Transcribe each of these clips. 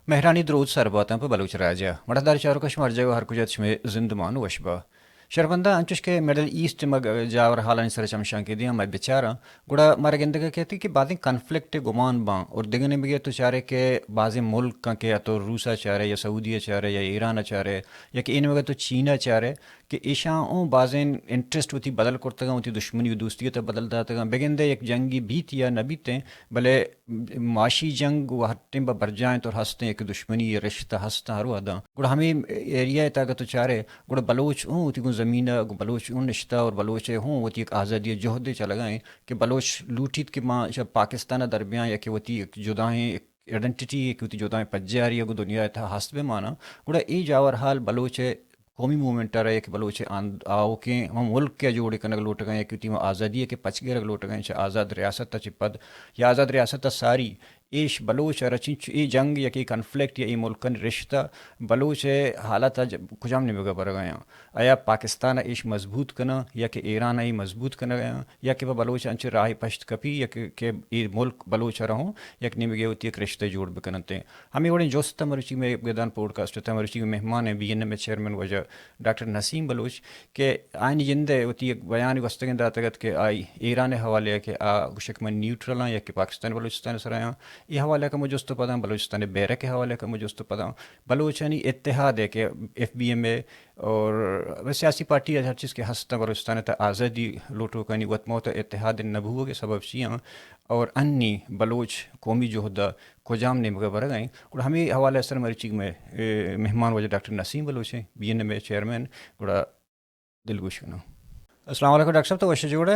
مهرانی درود سر باتن په بلوچ راجا مړدار چارو کشمار جو هر کجات شمه زندمان وشبا شربنده انچش که مڈل ایسٹ مگ جاور حالانی سر چمشان کے دیا میں بیچارہ گڑا مارا گندگا کہتی کہ بعض کنفلکٹ گمان باں اور دگنے بگے تو چارے کہ بعض ملک کا کہ یا تو روسا چارے یا سعودیہ چارے یا ایران چارے یا کہ ان وگہ تو چینہ چارے کہ ایشاں اون بعضین انٹرسٹ ہوتی بدل کرتا گا ہوتی دشمنی و دوستی تا بدل داتا گا بگندے ایک جنگی بیت یا نہ بیتیں بلے معاشی جنگ و ہٹیں با برجائیں تو ہنستے ایک دشمنی رشتہ ہنستا ہرو ادا گڑا ہمیں ایریا تا تو چارے گڑا بلوچ ہوں ہوتی کو زمینہ بلوچ اون نشتہ اور بلوچ ہوں ہوتی ایک آزادی جہد چا لگائیں کہ بلوچ لوٹیت کہ ماں جب پاکستان درمیان یا کہ ہوتی ایک جدائیں ایڈنٹیٹی ایک ہوتی جدائیں پجے آ رہی ہے دنیا تھا حسب مانا گڑا ای جاور حال بلوچ قومی موومنٹ آ رہا ہے کہ بلوچ آؤ کہ ہم ملک کے جوڑے کنگ لوٹ گئے کہ وہ آزادی ہے کہ پچ گئے لوٹ گئے آزاد ریاست چ پد یا آزاد ریاست ساری ایش بلوچ رچنچ ای جنگ یا کہ کنفلکٹ یا ای ملکن رشتہ بلوچ حالت کجام نمگا بر گیا آیا پاکستان ایش مضبوط کنا یا کہ ایران ای مضبوط کنا گیا یا کہ بلوچ انچ راہ پشت کپی یا کہ ای ملک بلوچ رہوں یا کہ نمگے ہوتی ایک رشتہ جوڑ بکنتے ہمیں وڑیں جوست مرچی میں گدان پوڈ کاسٹ تھا مرچی میں مہمان ہیں بی این میں چیئرمین وجہ ڈاکٹر نسیم بلوچ کہ آئین جندے ہوتی ایک بیان گستگن داتگت کہ آئی ایران حوالے ہے کہ گشک میں نیوٹرل ہیں یا کہ پاکستان بلوچستان سر آیا یہ حوالے کا مجھے پتہ بلوچستان بیرہ کے حوالے کا مجھے پتہ بلوچانی اتحاد ہے کہ ایف بی ایم اے اور سیاسی پارٹی ہر چیز کے ہستہ بلوچستان تا آزادی لوٹو کنی وط موت اتحاد نبوہ کے سبب شیاں اور انی بلوچ قومی جوہدہ کو جام نے مگر بر گئیں اور ہمیں حوالے سر مرچی میں مہمان وجہ ڈاکٹر نسیم بلوچ ہیں بی این میں چیئرمین گڑا دل گوش کنا السلام علیکم ڈاکٹر صاحب تو وش جوڑے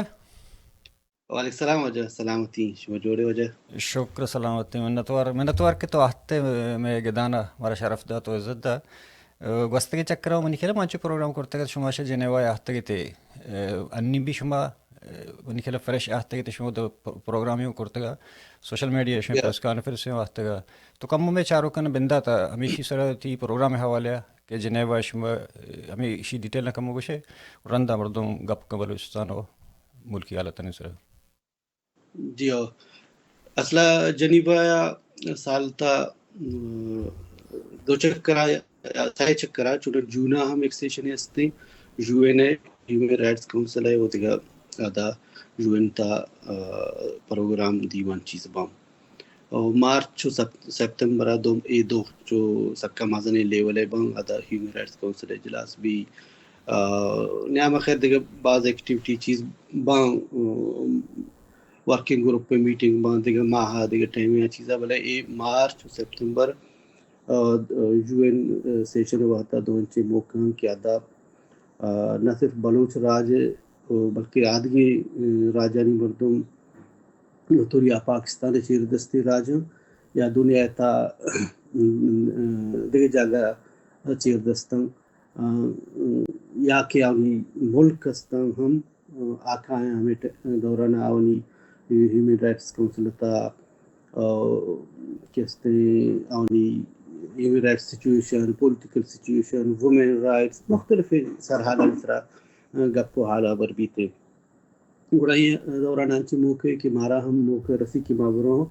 وعلیکم السلام وجہ سلامتی شما جوڑے وجہ شکر سلامتی منتوار کے تو آتے میں گدانا ہمارا شرف دا تو عزت دا گوستگی چکر منی کھیلا مانچو پروگرام کرتے گا شما شا جنیوائے آتے گی تے انی بھی شما منی کھیلا فریش آتے گی تے شما دو پروگرامیوں کرتے گا سوشل میڈیا شما پریس کانفرنس میں آتے گا تو کم میں چاروں کن بندہ تھا ہمیشی سر تھی پروگرام حوالے کہ جنیوا شما ہمیشی ڈیٹیل نہ کم گوشے رندہ مردوں گپ کا بلوچستان ہو ملکی حالت نہیں سر جی ہو اصلا جنیبا سالتا دو چکرا سائے چکرا چونر جونا ہم ایک سیشن ہستے یو این اے ہیومن رائٹس کونسل ہے وہ دیگا آدھا یو این تا پروگرام دیوان چیز بام مارچ سپتمبر دو جو سکا مازن لیول ہے بام آدھا ہیومن رائٹس کونسل اجلاس بھی نعمہ خیر دیگا بعض ایکٹیویٹی چیز بام ورکنگ گروپ پہ میٹنگ بان دیگا ماہا دیگا ٹائم یا چیزا بلے اے مارچ سپتمبر یو این سیشن واتا دو انچے موقع کیا دا نہ صرف بلوچ راج بلکہ آدگی راجانی مردم توریا پاکستان چیر دستی راج یا دنیا تا دیگه جاگہ چیر دستن یا کہ آنی ملک استن ہم آکھا ہیں ہمیں دوران آونی ہیومن رائٹس کونسل تا کہتے آونی human rights situation political situation women rights مختلف سرحالہ مصرہ گپو حالہ بر بیتے گوڑا یہ دوران آنچے موقع کہ مارا ہم موقع رسی کی مابروں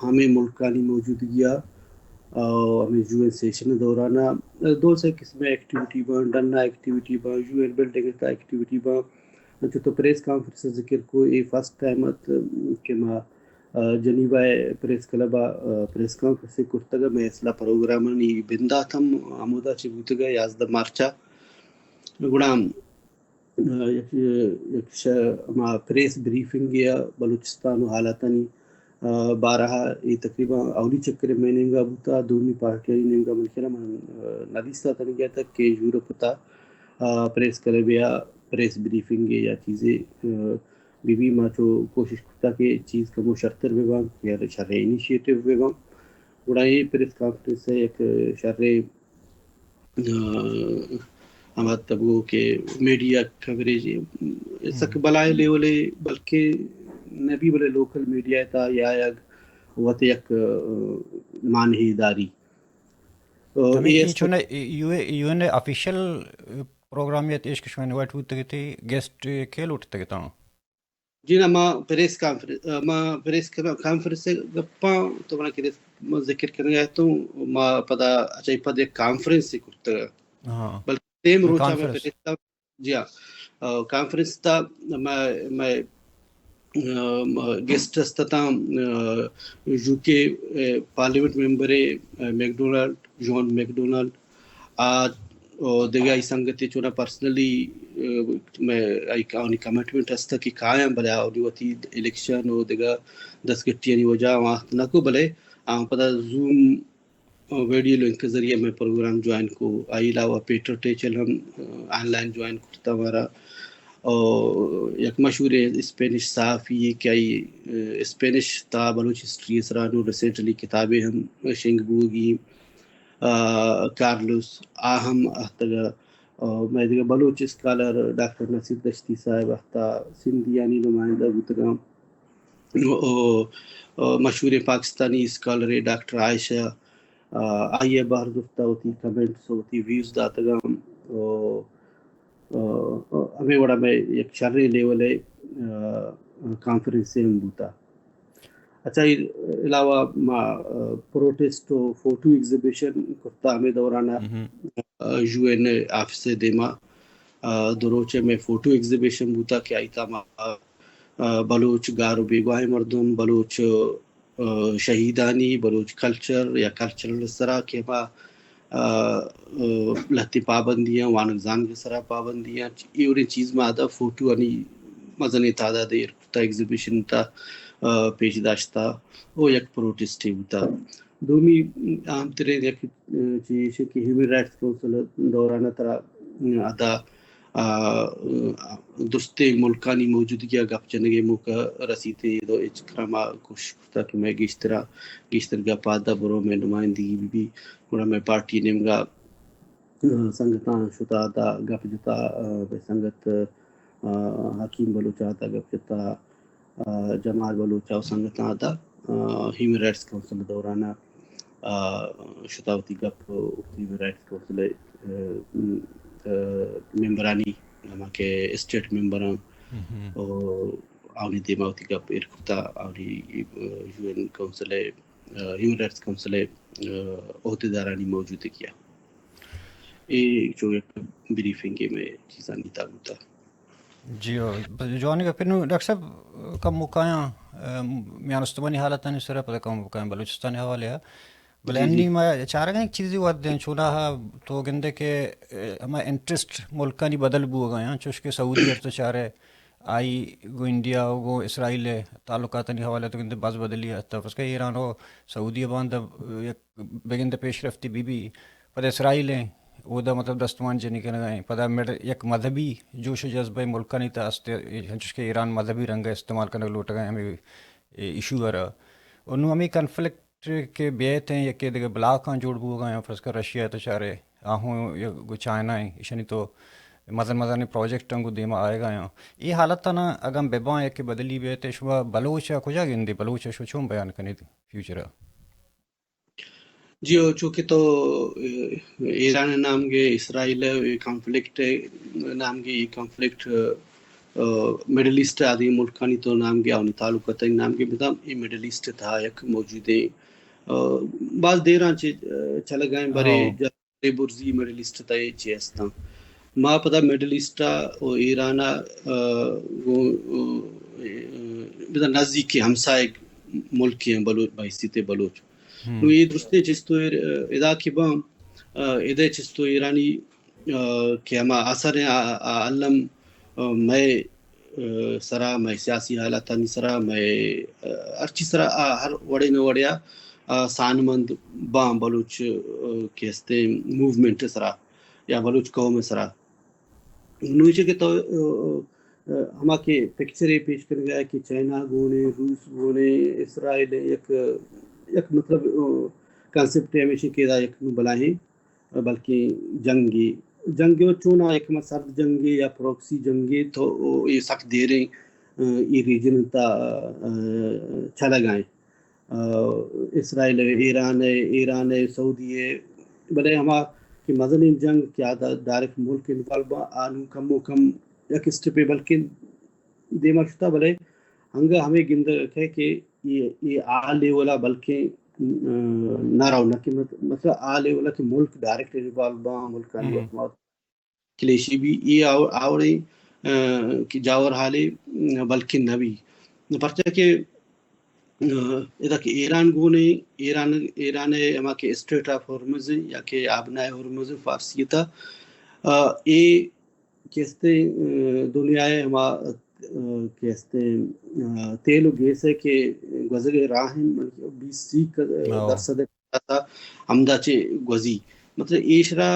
ہمیں ملکانی موجودگیا ہمیں یو این سیشن دورانا دو سے قسم ایکٹیویٹی بان ڈننا ایکٹیویٹی بان یو این بلڈنگ کا ایکٹیویٹی بان جو تو پریس کانفرنس ذکر کو یہ فرسٹ ٹائمت کہ ما جنیبا پریس کلبا پریس کانفرنس کرتگا میں اصلا پروگرامانی بندہ تھم عمودہ چی بوتگا 11 مارچا گڑام ما پریس بریفنگ یا بلوچستان و حالاتانی بارہا یہ تقریباً اولی چکر میں نمگا بوتا دونی پارٹیاں نمگا منکرہ من نویستا تن گیا تھا کہ یورپ تا پریس کلبیا پریس بریفنگ یا چیزیں بی ما تو کوشش کرتا کہ چیز کا مشرطر بے بان یا شرح انیشیٹو بے بان گوڑا یہ پریس کانفرنس ہے ایک شرح ہمارا تبو کہ میڈیا کوریج سک بلائے لیولے بلکہ نبی بلے لوکل میڈیا تا یا وقت یک مانہی داری ہمیں یہ چونے یو این اے آفیشیل پروگرام یا تیش کشمین وائٹ ہوتے تھے گیسٹ کھیل اٹھتے گئے تھا جی نا ما پریس کانفرنس سے گپا تو بنا کہ ما ذکر کرنا ہے تو ما پدا اچھا پد ایک کانفرنس سے کرتا ہاں بلکہ سیم روچا میں کانفرنس پہلے جی ہاں کانفرنس تا میں گیسٹ استتا یو کے پارلیمنٹ ممبر میکڈونلڈ جان میکڈونلڈ آج دیگا ای سنگتی چونا پرسنلی میں آنی کمٹمنٹ ہستا کہ کھایا بلے آنی وتی الیکشن و دیگا دس گٹی یعنی وجہ وقت نکو بلے پدا زوم ویڈیو لنک کے ذریعے میں پروگرام جوائن کو آئی علاوہ پیٹر ٹیچل ہم آن لائن جوائن کرتا ہمارا اور یک مشہور اسپینش صحافی کہ اسپینش تا بلوچ ہسٹری اسرانو ریسنٹلی کتابیں ہم شنگ بوگی کارلوس آہم احتگا میں دیگا بلوچ اسکالر ڈاکٹر نصیر دشتی صاحب احتا سندھیانی نمائندہ بتگام مشہور پاکستانی اسکالر ڈاکٹر عائشہ آئیے باہر گفتہ ہوتی کمنٹس ہوتی ویوز داتگام ہمیں بڑا میں ایک شرعی لیول ہے کانفرنس سے ہم بوتا اچھا علاوہ پروٹیسٹ و فوٹو ایگزیبیشن کرتا ہمیں دورانا یو این آفس دیما دروچے میں فوٹو ایگزیبیشن بوتا کہ آئی تا بلوچ گارو بیگواہ مردم بلوچ شہیدانی بلوچ کلچر یا کلچرل سرا کے لہتی پابندیاں وانک زان کے سرا پابندیاں یہ اور چیز میں آدھا فوٹو انی مزن تعداد دیر تا ایگزیبیشن تا پیش داشتا وہ یک پروٹیسٹ ہوتا دومی عام ترین یک چیز کہ ہیومن رائٹس کونسل دورانہ طرح آدھا دستے ملکانی موجودگی گپ چنگے موقع رسیتے دو اچکرما کوشش کہ میں گیشتر گا پادا برو میں نمائندگی بھی گوڑا میں پارٹی نمگا سنگتان شتا دا گپ جتا سنگت حکیم بلوچا دا گپ جتا جمال بلوچا سنگتان دا ہیومن رائٹس کونسل دورانہ شتاوتی گپ ہیومن رائٹس کونسل ممبرانی ہما کے اسٹیٹ ممبران آنی دیماوتی گپ ارکتا آنی U N council human rights council عہدیدارانی موجود کیا یہ جو ایک بریفنگ میں چیزاں نہیں تابوتا جی جوانی کا پھر ڈاکٹر صاحب کم مکایا میانستمانی حالت نہیں سر پتہ کم مکایا بلوچستان حوالے ہے بلے انی میں چار گئے ایک چیزی وعد دیں چھوڑا تو گندے کہ ہمیں انٹرسٹ ملکانی بدل بو گئے چوش کہ سعودی ارت چارے آئی گو انڈیا گو اسرائیل تعلقات نہیں حوالے تو گندے باز بدلی ہے تفس کہ ایران ہو سعودی باند بگندے پیش رفتی بی پتہ اسرائیل ہیں وہ دا مطلب دستمان جنی کرنے گئے پتہ یک مذہبی جوش و جذبہ ملکہ نہیں تھا چوش کہ ایران مذہبی رنگ استعمال کرنے لوٹ گئے ہمیں ایشو ہے انہوں ہمیں کنفلکٹ کے بیت ہیں یا کہ دیکھے بلاک ہاں جوڑ بو گئے ہیں فرض کر رشیا تو چارے آہوں یا گو چائنا ہیں ایشانی تو مزن پروجیکٹ ہوں گو دیما آئے گا ہیں یہ حالت تھا نا اگم بیباں یا کہ بدلی بیت شبہ بلوچ ہے کجا گندی بلوچ ہے شو چھوم بیان کرنی تھی فیوچر ہے جی چونکہ تو ایران نام کے اسرائیل کانفلکٹ نام کے یہ کانفلکٹ مڈل ایسٹ آدھی ملکانی تو نام کے آنی تعلقات نام کے بتا یہ مڈل ایسٹ تھا یک موجود ہے بعض دیران چل گئے برے برزی مڈل ایسٹ تا یہ چیستا ما پتا مڈل ایسٹ اور ایران بتا نزدیک کے ہمسائے ملک ہیں بلوچ بحیثیت بلوچ یہ درستے چستو ادا کی بام ادے چستو ایرانی کہ ہما اثر علم میں سرا میں سیاسی حالاتانی سرا میں ارچی سرا ہر وڑے نہ وڑیا سانمند بام بلوچ کے ہستے موومنٹ سرا یا بلوچ قوم سرا نوچے کے تو ہما کے پکچر پیش کر گیا کہ چائنا گونے روس گونے اسرائیل یک مطلب کانسیپٹ ہمیشہ کے دا یک بلائیں بلکہ جنگی چونا ایک سرد جنگی یا پروکسی جنگی تو یہ سخت دے رہے یہ ریجن تا چلا گائیں اسرائیل ایران سعودی ہے بلے ہما کہ مزن جنگ کیا دا ڈائریکٹ ملک انوالو آنو کم و کم یک اسٹپے بلکہ دیما شتا بلے ہنگا ہمیں گند ہے کہ یہ آ لیولا بلکہ نارو کہ مثلا آلے والا کہ ملک ڈائریکٹ انوالو با ملکانی وقت کلیشی بھی یہ آوڑے کہ جاور حالے بلکہ نبی پرچہ کہ اذا کہ ایران گونے ایران اما کہ اسٹریٹ آف ہرمز یا کہ آبنائے ہرمز فارسیتا اے کہتے دنیا ہما کہتے تیل و گیس ہے کہ گزرے راہن 20% تھا ہمدا چے گوزی مطلب ایشرا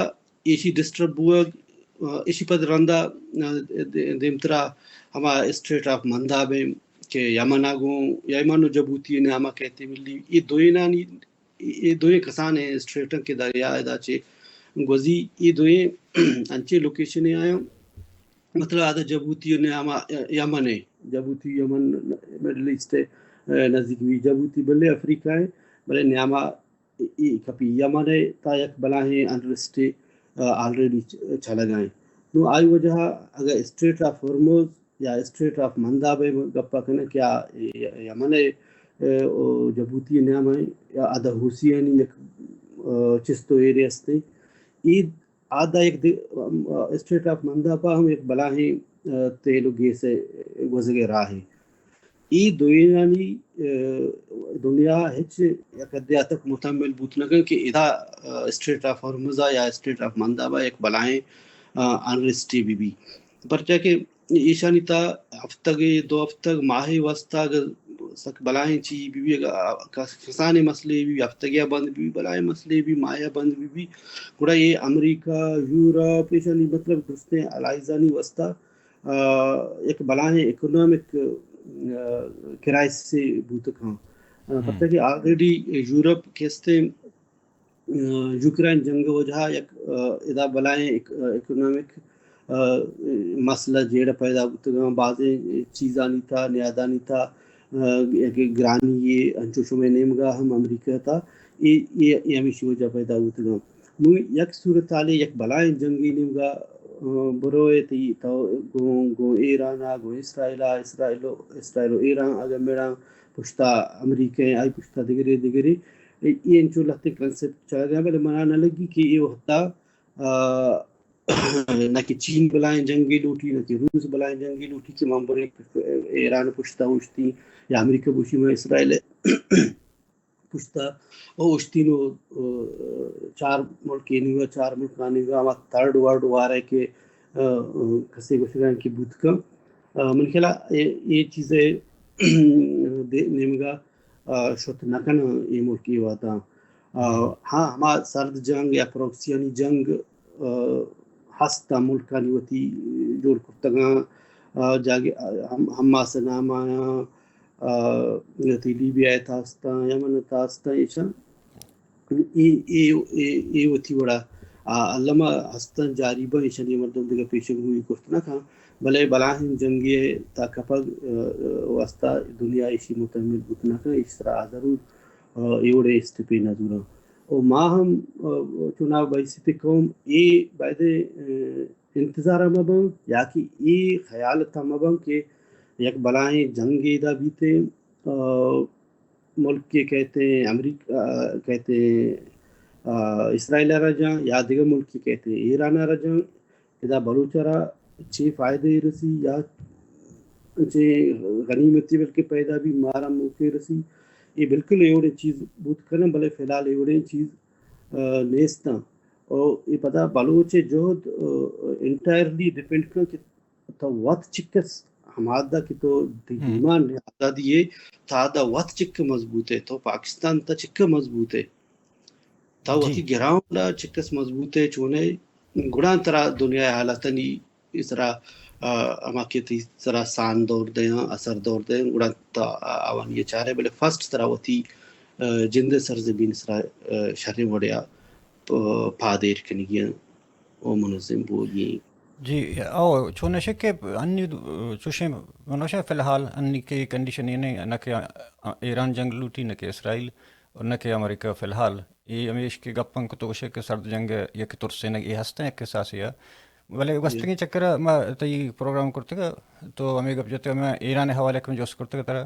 ایشی ڈسٹرب ہوا ایشی پد رندہ دیمترا ہما اسٹریٹ آف منداب کہ یمن آگوں یمن و جبوتی نے ہما کہتے ملی یہ دوئے کسان ہیں اسٹریٹن کے دریا ادا چے گوزی یہ دوئے انچے لوکیشن آیا مطلب آدھا جبوتی نے ہما یمن ہے جبوتی یمن مڈل ایسٹ نزدیک بھی جبوتی بلے افریقہ ہے بلے نیاما کپی یمن ہے تا یک بلا ہیں انڈرسٹے آلریڈی چھلا گئے تو آئی وجہ اگر اسٹریٹ آف ہرموز یا اسٹریٹ آف منداب گپا کنے کیا یمن ہے جبوتی نیام ہے یا آدھا حوثی ہے نہیں چستو ایریاس تے عید آدھا ایک اسٹریٹ آف مندابا ہم ایک بلا ہیں تیل و گیس گزرے راہ ہے ای دوینانی دنیا ہچ یکدیا تک متمل بوتنگن کہ ادا اسٹریٹ آف ہرمزا یا اسٹریٹ آف مندابا ایک بلائیں انرسٹی بھی پرچہ کہ ایشانی تا ہفتہ دو ہفتہ ماہ وسطہ سک بلائیں چی بھی کسان مسئلے بھی ہفتگیہ بند بھی بلائیں مسئلے بھی ماہ بند بھی گوڑا یہ امریکہ یورپ ایشانی مطلب دوستے علائزانی وسطہ ایک بلائیں اکنامک کرائس سے بوتک ہاں پتہ کہ آلریڈی یورپ کہتے یوکرین جنگ وجہ ایک ادا بلائیں اکنامک مسئلہ جیڑا پیدا ہوتا بعضیں چیزاں نہیں تھا نیادہ نہیں تھا گرانی یہ انچوشوں میں نیمگا ہم امریکہ تھا یہ ہمیشہ وجہ پیدا ہوتا نو یک صورتحال یک بلائیں جنگی نیمگا بروئے تی گو ایران گو اسرائیل ایران اگر میرا پشتا امریکہ آئی پشتا دگرے یہ انچو لگتے کنسپٹ چلا گیا بلے منع نہ لگی کہ یہ ہوتا نہ کہ چین بلائیں جنگی لوٹی نہ کہ روس بلائیں جنگی لوٹی کہ ممبر ایران پشتا ہوشتی یا امریکہ پوشی میں اسرائیل پشتا ہوشتی نو 4 ملک نہیں ہوا 4 ملک آنے گا ہمارا تھرڈ ورلڈ وار ہے کہ کسے گسران کی بوت کا من خیالہ یہ چیزیں نیمگا شت نکن یہ ملکی واتا ہاں ہما سرد جنگ یا پروکسیانی جنگ ہستا ملکانی وتی جوڑ کفتگاں جاگے ہما سنام آیا تی لیبیا تھاستا یمن تھاستا ایشان یہ وتی بڑا علامہ ہستن جاری با ایشان یہ مردم دیگا پیشنگ ہوئی کفتنا کھا بلے بلاہن جنگی تا کپگ واسطہ دنیا ایشی متعمل بتنا کھا اس طرح ضرور ایوڑے استپی نظورا اور ماں ہم چناو بائیسی قوم یہ باید انتظار مبن یا کہ یہ خیال تھا مبن کہ یک بلائیں جنگی دا بیتے ملک کے کہتے ہیں امریکہ کہتے ہیں اسرائیل رجاں یا دیگر ملک کے کہتے ہیں ایران رجاں ادا بلوچرا چھ فائدے رسی یا غنیمتی بلکہ پیدا بھی مارا موقع رسی یہ بالکل ایوڑے چیز بوت کرنا بلے فی الحال ایوڑے چیز نیستا اور یہ پتا بلوچے جوہد انٹائرلی ڈیپینڈ کر کہ تو وقت چکس ہمادہ کی تو ایمان نے آزادی ہے تا دا وقت چک مضبوط ہے تو پاکستان تا چک مضبوط ہے تا وقتی گراؤنڈ چکس مضبوط ہے چونے گڑان طرح دنیا حالتنی اس طرح اما کہتی اس طرح سان دور دیں اثر دور دیں گڑان تا آوان یہ چاہ رہے بلے فرسٹ طرح وقتی جند سرزمین اس طرح شرح وڑیا پادیر کنگیاں او منظم بولی جی او چون شکے انی چوشے منوشا فی الحال انی کی کنڈیشن یہ نہیں نہ کہ ایران جنگ لوٹی نہ کہ اسرائیل اور نہ کہ امریکہ فی الحال یہ ہمیش کے گپن کو تو کہ سرد جنگ یہ کہ ترسے نہ یہ ہستے ہیں احساس یا بلے وسطی چکر میں تی پروگرام کرتے گا تو ہمیں گپ جاتے میں ایران حوالے میں جوس کرتے گا طرح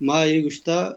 ما يقصد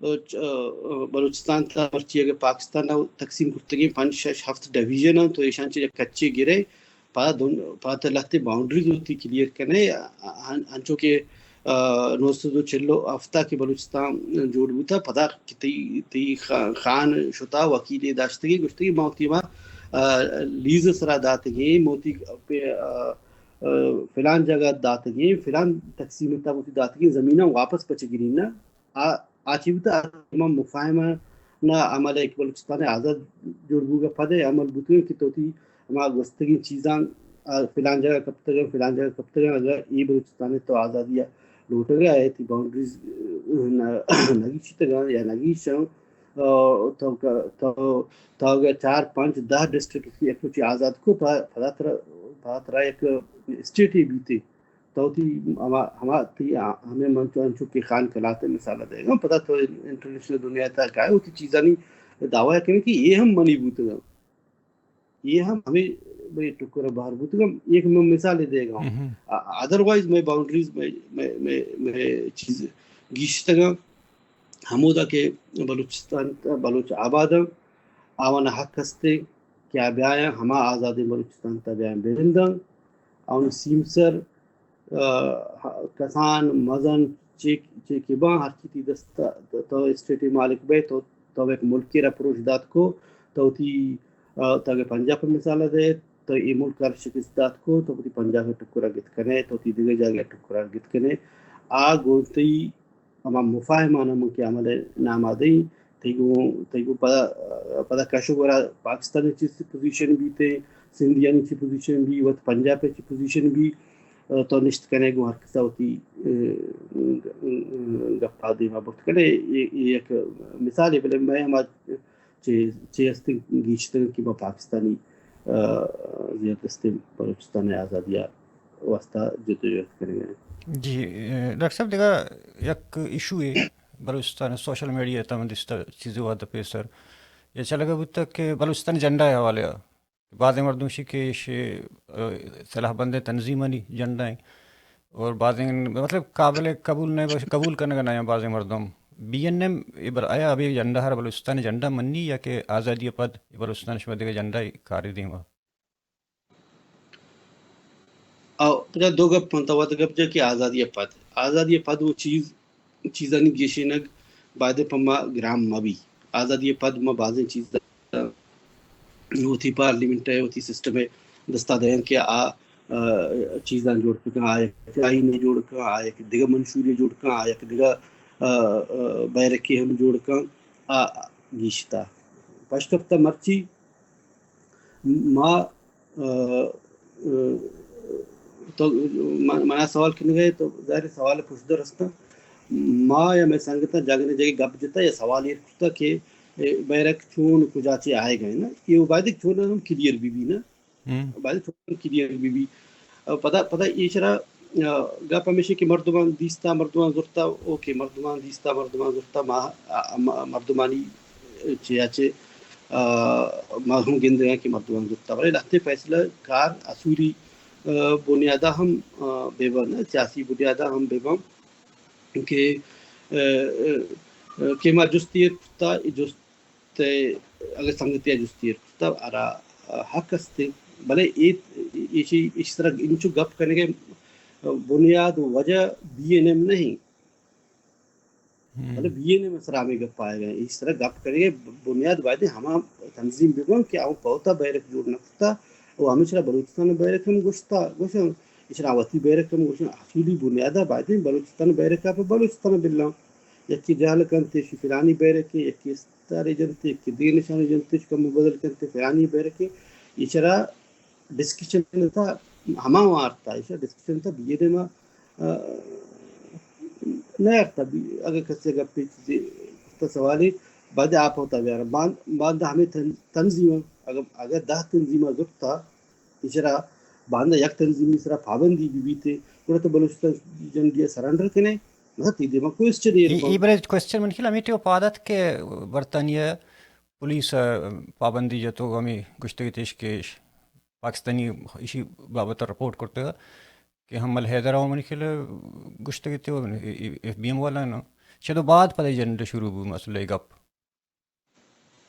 بلوچستان تا پرچی اگر پاکستان تقسیم کرتگی 5-6-7 ڈویژن تو ایشان چیز کچے گرے پاتا لگتے باؤنڈریز ہوتی کلیئر کرنے انچو کے نوستو دو چلو ہفتہ کے بلوچستان جوڑ بوتا پتا تی خان شتا وکیل داشتگی گشتگی موتی ما لیز سرا داتگی موتی فلان جگہ داتگی فلان تقسیم تا موتی داتگی زمینہ واپس پچ گرینا آچیوتا امام مفاہمہ نا عمل ایک بلوچستان آزاد جوڑ گا پدے عمل بوتوں کی توتی ہمارا گستگی چیزاں فلان جگہ کب تک فلان جگہ کب تک اگر یہ بلوچستان تو آزادیہ لوٹ گیا ہے تھی باؤنڈریز نگیچی تک یا نگیچ تو اگر 4-5-10 ڈسٹرکٹ کی ایک آزاد کو فضا ایک اسٹیٹ ہی بیتے تو ہمیں منچو کے خان کلاتے مثال دے گا پتہ تو انٹرنیشنل دنیا تک ہے وہ چیزاں نہیں دعویٰ کریں کہ یہ ہم منی بوتے گا یہ ہم ہمیں بھائی ٹکر باہر بوتے گا ایک میں مثال دے گا ہوں ادروائز میں باؤنڈریز میں چیز گیشت گا ہمودا کے بلوچستان بلوچ آباد آوان حق ہستے کیا بیایا ہما آزاد بلوچستان تا بیایا بیرندہ آن سیمسر کسان مزن چیکی بان ہر چیتی دستا تو اسٹیٹی مالک بے تو ایک ملکی اپروچ دات کو تو تی تاکہ پنجاب پر مثال دے تو یہ ملک کر شکست دات کو تو تی پنجاب میں ٹکرا گت کنے تو تی دیگر جاگے ٹکرا گت کنے گولتی اما مفاہمہ نمو کی عمل نام آدئی تیگو پدا کشو گرا پاکستانی چیز پوزیشن بھی تے سندھیانی چی پوزیشن بھی وقت پنجاب چی پوزیشن بھی تو نشت کرنے کو ہر کسا ہوتی گفتا دیما بخت کرنے یہ ایک مثال ہے بلے میں ہمارے چیزتے گیشتر کی با پاکستانی زیادستے بلوچستان آزادیہ واسطہ جدوجہد کریں گے جی ڈاکٹر صاحب دیکھا یک ایشو ہے بلوچستان سوشل میڈیا تمام دستا چیزیں ہوا دپے سر یہ چلا گیا بود تک کہ بلوچستان جنڈا ہے حوالے بعض مردوشی کے صلاح بند تنظیمانی جنڈا ہیں اور بعض مطلب قابل قبول نہیں قبول کرنے کا نیا بعض مردم بی این ایم آیا ابھی جنڈا ہر بلوچستان جنڈا منی یا کہ آزادی پد بلوچستان شمدے کا جنڈا کاری دیں گا پتا دو گپ منتوات گپ جا کہ آزادی پد وہ چیزاں نہیں گیشینگ بعد پما گرام مبی آزادی پد ما بعض چیز ہوتی پارلیمنٹ ہے ہوتی سسٹم ہے دستا دین کہ چیزاں جوڑ کر آئے آئین جوڑ کر آئے دیگا منشوری جوڑ کر آئے دیگا بیرکی ہم جوڑ کر گیشتا پشکفتا مرچی ما تو مانا سوال کرنے گئے تو ظاہر سوال پوچھ در رستا ما یا میں سنگتا جاگنے جگہ گپ جتا یا سوال یہ پوچھتا کہ بیرک چون کجاچے آئے گئے نا یہ بائدک چون ہم کلیئر بھی نا بائدک چون کلیئر بھی پتہ یہ چرا گپ ہمیشہ کہ مردمان دیستا مردمان زرتا اوکے مردمان دیستا مردمان زرتا مردمانی چیاچے ہم گند ہیں کہ مردمان زرتا بلے لگتے فیصلہ کار اصولی بنیادہ ہم بے بن سیاسی بنیادہ ہم بے بن کہ ما جستیر تا جست اگر سنگتیا جستیر تا ارا حق استے بلے اس طرح انچو گپ کرنے کے بنیاد وجہ بی این ایم نہیں بلے بی این ایم اسرا میں گپ پائے گئے اس طرح گپ کرنے کے بنیاد وعدے ہما تنظیم بگم کہ آؤں پوتا بیرک جوڑ نکتا وہ ہمیشہ بلوچستان بیرک ہم گوشتا گوشن اشرا وطی بیرک ہم گوشن اصولی بنیادہ بعدیں بلوچستان بیرکا پہ بلوچستان بلّا یکی جہل کنتے فلانی بیرکے یکی استارے جنتے یکی دیر نشانی جنتے کم بدل کنتے فلانی بیرکے اشرا ڈسکشن تھا ہما وارتا اشرا ڈسکشن تھا بیدے ما نہیں آرتا اگر کسی گپی چیزیں سوالی بعد آپ ہوتا بیارا بعد ہمیں تنظیم اگر 10 تنظیمہ زبتا اشرا باندھا یک تنظیمی سرا پابندی بھی تے انہوں تو بلوچستان جنگی سرنڈر کنے یہ بڑے کوشچن من کھلا میٹے پادت کے برطانیہ پولیس پابندی جو تو ہمیں گشتگی تیش کے پاکستانی اسی بابت رپورٹ کرتے گا کہ ہم الحیدر من کھلا گشتگی تے ایف بی ایم والا نا چلو بعد پتہ جنڈ شروع بو مسئلہ گپ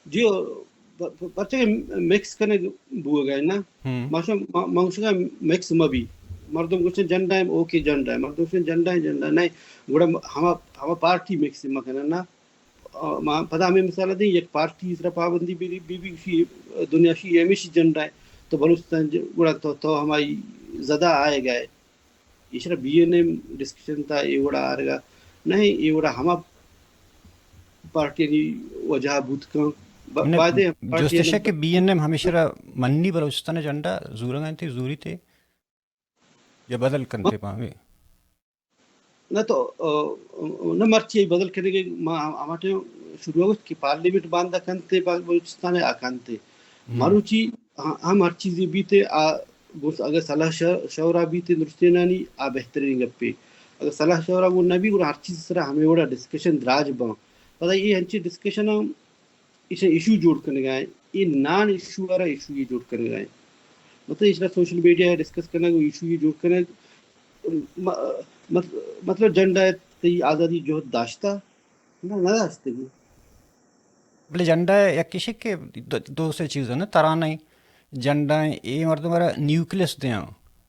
جی بچے مکس کرنے بو گئے نا ماشا مکس مبی مردم گوشن جنڈا ہے اوکے جنڈا ہے مردم گوشن جنڈا ہے جنڈا نہیں گوڑا ہما پارٹی مکس مکنا نا پتہ ہمیں مثال دیں ایک پارٹی اس طرح پابندی بھی دنیا شی ہمیشہ جنڈا ہے تو بلوچستان گوڑا تو ہماری زدہ آئے گئے یہ شرح بی این ایم ڈسکشن تھا یہ گوڑا آ رہا نہیں یہ گوڑا ہما پارٹی وجہ بوت کم جوستشا کہ بی این ایم ہمیشہ منی بلوچستان جنڈا زورنگان تھے زوری تھے یا بدل کرتے پاہمیں نہ تو نہ مرچی بدل کرنے کے ہمارے شروع ہو کہ پارلیمنٹ باندھا کنتے بلوچستان آکانتے ماروچی ہم ہر چیزیں بیتے اگر صلاح شورا بیتے درستینانی بہترین گپے اگر صلاح شورا وہ نبی اور ہر چیز طرح ہمیں وڑا ڈسکشن دراج باں پتہ یہ ہنچی ڈسکشن اسے ایشو جوڑ کرنے گئے یہ نان ایشو والا ایشو یہ جوڑ کرنے گئے مطلب اس طرح سوشل میڈیا ہے ڈسکس کرنا کوئی ایشو یہ جوڑ کرنے مطلب جنڈا تی آزادی جو داشتا نہ داشتے گی بلے جنڈا یا کسی کے دو سے چیز ہے نا ترانہ جنڈا یہ مردم ہمارا نیوکلس دیا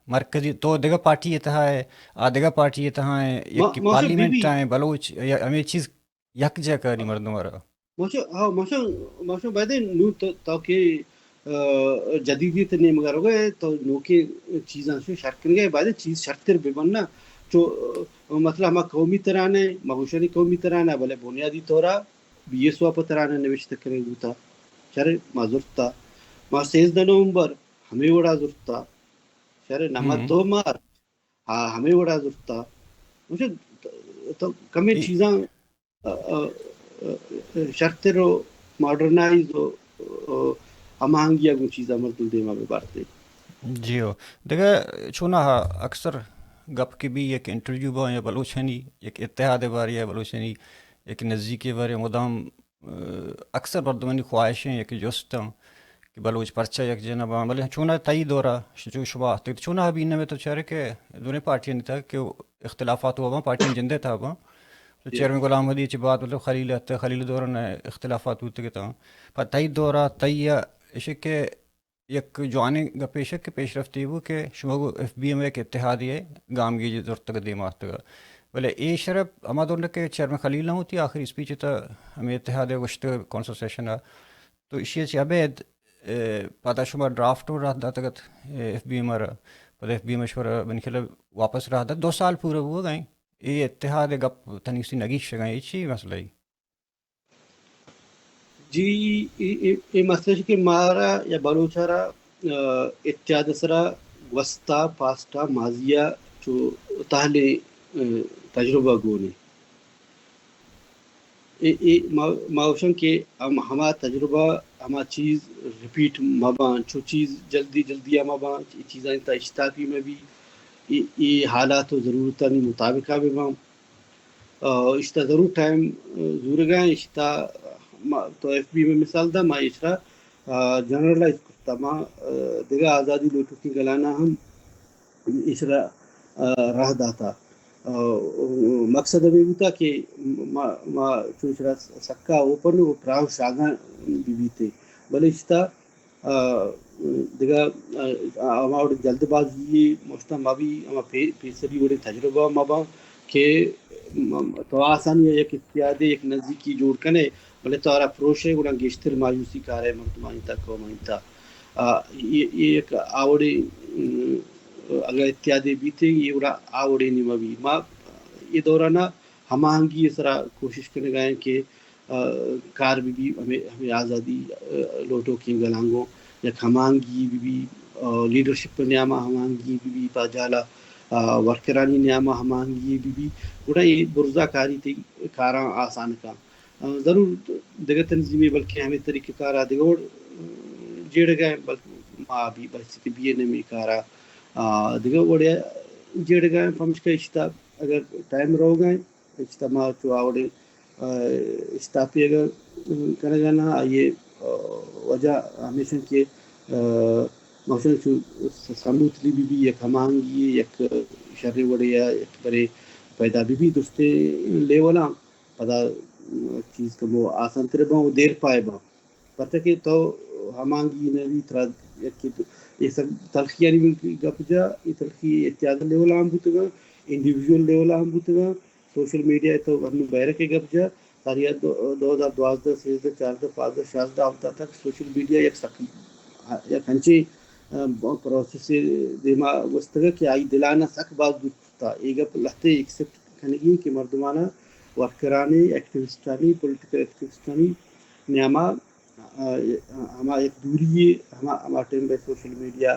مرکزی تو دیگا پارٹی اتہا ہے دیگا پارٹی اتہا ہے یک پارلیمنٹ آئیں بلوچ ہمیں چیز یک جا کری مردم ہمارا موشو بعد نو تو کہ جدیدیت نہیں مگر ہو گئے تو نو کے چیزاں سے شرط کرنے گئے بعد چیز شرطر بے بننا جو مطلب ہما قومی ترانے مغوشانی قومی ترانے بلے بنیادی طورا بی ایس واپا ترانے نوشت کرنے گوتا شرع ما زرتا ما 16 نومبر ہمیں وڑا زرتا شرع نمت 2 مارچ ہمیں وڑا زرتا تو کمی چیزاں شرطر و ماڈرنائز و ہماہنگیاں کو چیزاں مردم دیما میں بارتے جی ہو دیکھا چونا اکثر گپ کی بھی ایک انٹرویو با یا بلوچانی ایک اتحاد باری ہے بلوچانی ایک نزدیکی بارے مدام اکثر مردمانی خواہشیں ایک جوستاں کہ بلوچ پرچہ یک جنبا بلے چونا تئی دورا جو شبہ چونا ابھی انہیں میں تو چاہ رہے کہ دونوں پارٹیاں نہیں تھا کہ اختلافات ہوا پارٹیاں جندے تھا وہاں تو چیئرمین غلام حدی چی بات مطلب خلیل ہے خلیل دوران اختلافات ہوتے کہ تھا پر تئی دورا تئی اسے کہ یک جوانی گپیش کے پیش رفتی وہ کہ شما کو ایف بی ایم ایک اتحادی ہے گام کی ضرورت تک دیمات تک بولے اے شرف ہما دور کے چیئرمین خلیل نہ ہوتی آخری اسپیچ تھا ہمیں اتحاد گشت کون سا سیشن ہے تو اسی سے ابید پتہ شما ڈرافٹ ہو رہا تھا تک ایف بی ایم پتہ ایف بی ایم مشورہ بن خلا واپس رہا تھا 2 سال پورے ہو گئے یہ اتحاد گپ تنیسی نگیش گئے یہ چی مسئلہ ہی جی یہ مسئلہ ہے کہ مارا یا بلوچارا اتحاد سرا وسطا پاسٹا ماضیہ جو تاہلے تجربہ گونے ماوشن کے ہما تجربہ ہما چیز ریپیٹ مبان چو چیز جلدی مبان چیزیں تا اشتاقی میں بھی یہ حالات و ضرورتانی مطابقہ بھی بام اشتا ضرور ٹائم زور گئے اشتا تو ایف بی میں مثال دا ما اشرا جنرلائز کرتا ما دیگا آزادی لوٹو کی گلانا ہم اشرا راہ داتا مقصد ابھی ہوتا کہ ما چوشرا سکا اوپن وہ پراؤ شاگاں بھی تھے بلے اشتا دیگا ہمارے جلد بازی مشتا مابی ہما پیسری وڑے تجربہ مابا کہ تو آسانی ہے ایک اتحادی ایک نزدیکی جوڑ کنے بلے تو آرہ پروشے گوڑا گیشتر مایوسی کارے مردمانی تک قومانی تک یہ ایک آوڑے اگر اتحادی بیتے یہ گوڑا آوڑے نہیں مبی ما یہ دورانا ہماہنگی اس طرح کوشش کرنے گئے کہ کار بھی ہمیں آزادی لوٹو کی گلانگوں یا ہماہنگی بھی لیڈرشپ نیامہ ہماہنگی بھی پاجالا ورکرانی نیامہ ہماہنگی بھی گوڑا یہ برزہ کاری تھی کاراں آسان کا ضرور دیگر تنظیمیں بلکہ ہمیں طریقہ کارا دیگر جیڑ گئے بلکہ ماں بھی بلکہ بی این ایم کارا دیگر وڑے جیڑ گئے فمش کا اشتا اگر ٹائم رو گئے اجتماع چو آوڑے اشتاپی اگر کرنے گانا یہ وجہ ہمیشہ کہ موشن چو سموتلی بھی یک ہمانگی یک شر وڑے یا یک برے پیدا بھی دوستے لیولا پدا چیز کا وہ آسان تر با وہ دیر پائے با پتہ کہ تو ہمانگی نوی ترا یہ سب تلخی نہیں گپ جا یہ تلخی اتیاد لیول عام بوتگا انڈیویژول لیول عام بوتگا سوشل میڈیا تو ہم بہر کے گپ جا ساری 2012 13 14 15 16 ہفتہ تک سوشل میڈیا یک ہنچے پروسیس دیما وستگا کہ آئی دلانا سک باز بوتا ایگا لہتے ایکسپٹ کنگی کہ مردمانہ ورکرانی ایکٹیوسٹانی پولیٹیکل ایکٹیوسٹانی نیاما ہما ایک دوری ہما ٹائم بے سوشل میڈیا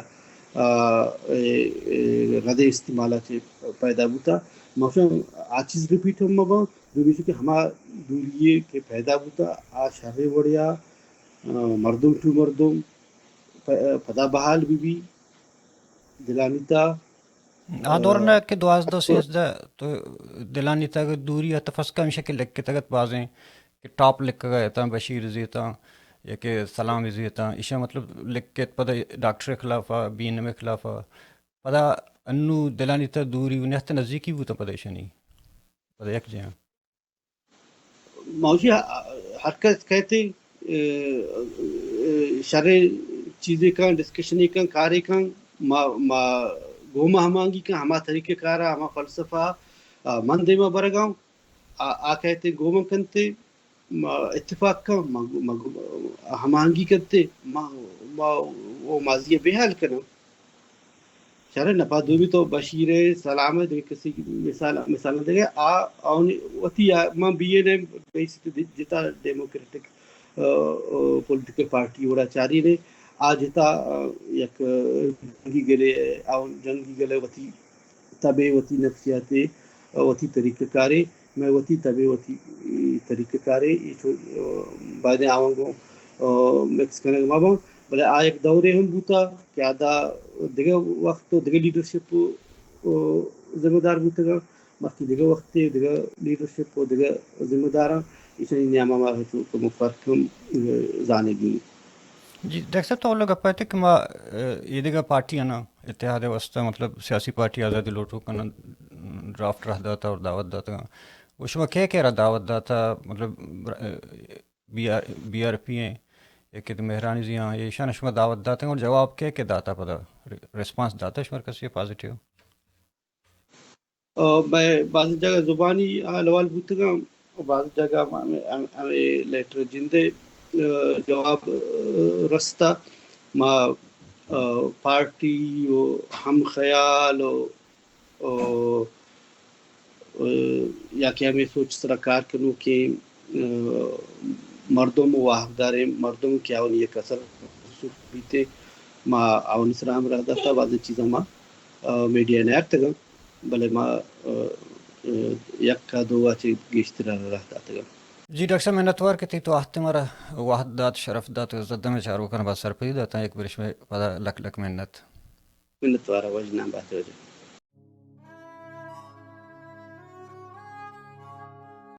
رد استعمال سے پیدا ہوتا موسم آ چیز ریپیٹ ہم مبا جو کہ ہما دوری کے پیدا ہوتا آ شہر وڑیا مردم ٹو مردم پدا بحال بھی دلانیتا آ دورنا کہ 12 13 تو دلانی تک دوری تفسکا شکل لکھ کے تگت بازیں کہ ٹاپ لکھ گئے تا بشیر زیتا یا کہ سلام زیتا ایشا مطلب لکھ کے پدا ڈاکٹر خلافہ بین میں خلافہ پدا انو دلانی تا دوری انہیں نزدیکی ہوتا پدا ایشا نہیں پدا یک جہاں موشی حرکت کہتے شرع چیزیں کن ڈسکشنی کن کاری کن ما گوما ہمانگی کن ہما طریقہ کارا ہما فلسفہ من دیما برگاؤں آ کہتے گوما کنتے اتفاق کن ہمانگی کرتے وہ ماضی بحال کرنا شرع نپا دو بھی تو بشیر سلام ہے کسی مثال دے گا وتی ماں بی اے نے جتا ڈیموکریٹک پولیٹیکل پارٹی وڑا چاری نے آ جتا یک جنگی گلے جنگی گلے وتی تبے وتی نفسیاتے وتی طریقہ کارے میں وتی تبے وتی طریقہ کارے بعد آؤں مکس کرنے مابا بلے آ ایک دورے ہم بوتا کہ آدھا دیگه وقت تو دیگه لیڈرشپ ذمہ دار بوتا گا باقی دیگه وقت دیگه لیڈرشپ و دیگه ذمہ دارا اسے نیاما ما تو مفرق زانے گی جی دیکھ سکتے تو لوگ اپنے کہ ما یہ دیگا پارٹی ہے نا اتحاد وسطہ مطلب سیاسی پارٹی آزادی لوٹو کنا ڈرافٹ رہ داتا اور دعوت داتا اس میں کیا رہا دعوت داتا مطلب بی آر پی ہیں ایک مہرانی جی ہاں یہ شان شما دعوت داتے ہیں اور جواب کیا داتا پتا ریسپانس داتا ہے شمار کسی پازیٹیو میں بعض جگہ زبانی لوال بوتگا بعض جگہ ہمیں لیٹر جندے جواب رستا ما پارٹی و ہم خیال و یا کہ ہمیں سوچ سرکار کنو کہ مردم و حقدار مردم کیا ان یہ کسر بیتے ما آون اسلام رہ داتا بعض چیزاں ما میڈیا نے اکتگا بلے ما یک کا دو اچھی گیشتر رہ داتا گا جی ڈاکٹر صاحب محنت وار کہ تو آہتے ہمارا واحد دات شرف دات زدہ میں چاروں کا بعد سرپری داتا ہے ایک برش میں پدا لک محنت وارا وجنا بات ہو جائے